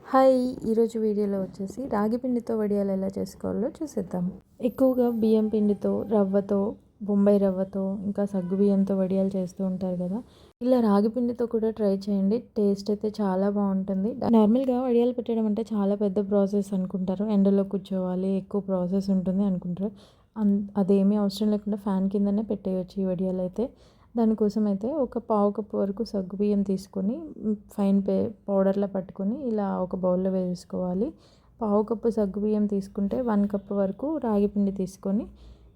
Hi! ఈరోజు వీడియోలో వచ్చేసి రాగి పిండితో వడియాలు ఎలా చేసుకోవాలో చూసేద్దాం. ఎక్కువగా బియ్యం పిండితో, రవ్వతో, బొంబాయి రవ్వతో, ఇంకా సగ్గు బియ్యంతో వడియాలు చేస్తూ ఉంటారు కదా! ఇలా రాగి పిండితో కూడా ట్రై చేయండి. టేస్ట్ అయితే చాలా బాగుంటుంది. నార్మల్‌గా వడియాలు పెట్టడం అంటే చాలా పెద్ద ప్రాసెస్ అనుకుంటారు. ఎండలో కూర్చోవాలి, ఎక్కువ ప్రాసెస్ ఉంటుంది అనుకుంటారు. అదేమీ అవసరం లేకుండా ఫ్యాన్ కిందనే పెట్టేయొచ్చు ఈ వడియాలైతే. దానికోసం అయితే ఒక పావు కప్పు వరకు సగ్గుబియ్యం తీసుకొని ఫైన్ పౌడర్లా పట్టుకొని ఇలా ఒక బౌల్లో వేసుకోవాలి. పావు కప్పు సగ్గుబియ్యం తీసుకుంటే 1 కప్ వరకు రాగి పిండి తీసుకొని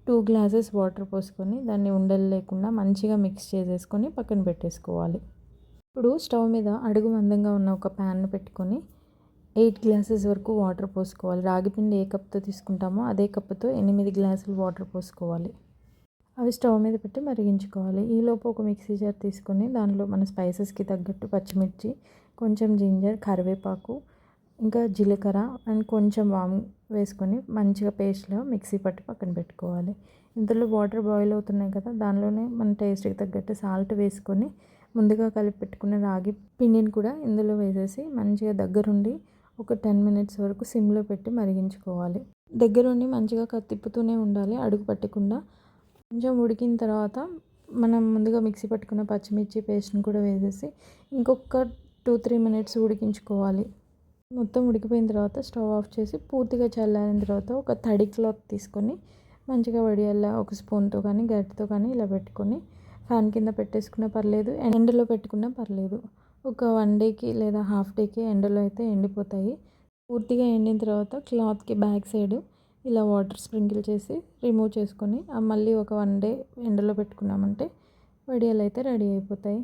2 గ్లాసెస్ వాటర్ పోసుకొని దాన్ని ఉండలు లేకుండా మంచిగా మిక్స్ చేసేసుకొని పక్కన పెట్టేసుకోవాలి. ఇప్పుడు స్టవ్ మీద అడుగు మందంగా ఉన్న ఒక ప్యాన్ పెట్టుకొని 8 గ్లాసెస్ వరకు వాటర్ పోసుకోవాలి. రాగి పిండి ఏ కప్తో తీసుకుంటామో అదే కప్పుతో 8 గ్లాసులు వాటర్ పోసుకోవాలి. అవి స్టవ్ మీద పెట్టి మరిగించుకోవాలి. ఈలోపు ఒక మిక్సీ జార్ తీసుకొని దాంట్లో మన స్పైసెస్కి తగ్గట్టు పచ్చిమిర్చి, కొంచెం జింజర్, కరివేపాకు, ఇంకా జీలకర్ర అండ్ కొంచెం వాము వేసుకొని మంచిగా పేస్ట్‌లా మిక్సీ పట్టి పక్కన పెట్టుకోవాలి. ఇందులో వాటర్ బాయిల్ అవుతున్నాయి కదా, దానిలోనే మన టేస్ట్‌కి తగ్గట్టు సాల్ట్ వేసుకొని ముందుగా కలిపి పెట్టుకున్న రాగి పిండిని కూడా ఇందులో వేసేసి మంచిగా దగ్గరుండి ఒక 10 మినిట్స్ వరకు సిమ్‌లో పెట్టి మరిగించుకోవాలి. దగ్గరుండి మంచిగా తిప్పుతూనే ఉండాలి, అడుగు పట్టకుండా. కొంచెం ఉడికిన తర్వాత మనం ముందుగా మిక్సీ పట్టుకున్న పచ్చిమిర్చి పేస్ట్ని కూడా వేసేసి ఇంకొక 2-3 మినిట్స్ ఉడికించుకోవాలి. మొత్తం ఉడికిపోయిన తర్వాత స్టవ్ ఆఫ్ చేసి పూర్తిగా చల్లారిన తర్వాత ఒక తడి క్లాత్ తీసుకొని మంచిగా వడియాల్లా ఒక స్పూన్తో కానీ గరిటెతో కానీ ఇలా పెట్టుకొని ఫ్యాన్ కింద పెట్టేసుకున్నా పర్లేదు, ఎండలో పెట్టుకున్నా పర్లేదు. ఒక 1 డేకి లేదా హాఫ్ డేకి ఎండలో అయితే ఎండిపోతాయి. పూర్తిగా ఎండిన తర్వాత క్లాత్కి బ్యాక్ సైడ్ ఇలా వాటర్ స్ప్రింకిల్ చేసి రిమూవ్ చేసుకొని మళ్ళీ ఒక 1 డే ఎండలో పెట్టుకున్నామంటే వడియాలు అయితే రెడీ అయిపోతాయి.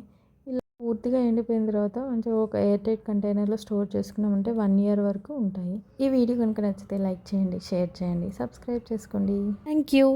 ఇలా పూర్తిగా ఎండిపోయిన తర్వాత మంచిగా ఒక ఎయిర్ టైట్ కంటైనర్లో స్టోర్ చేసుకున్నామంటే 1 ఇయర్ వరకు ఉంటాయి. ఈ వీడియో కనుక నచ్చితే లైక్ చేయండి, షేర్ చేయండి, సబ్స్క్రైబ్ చేసుకోండి. Thank you.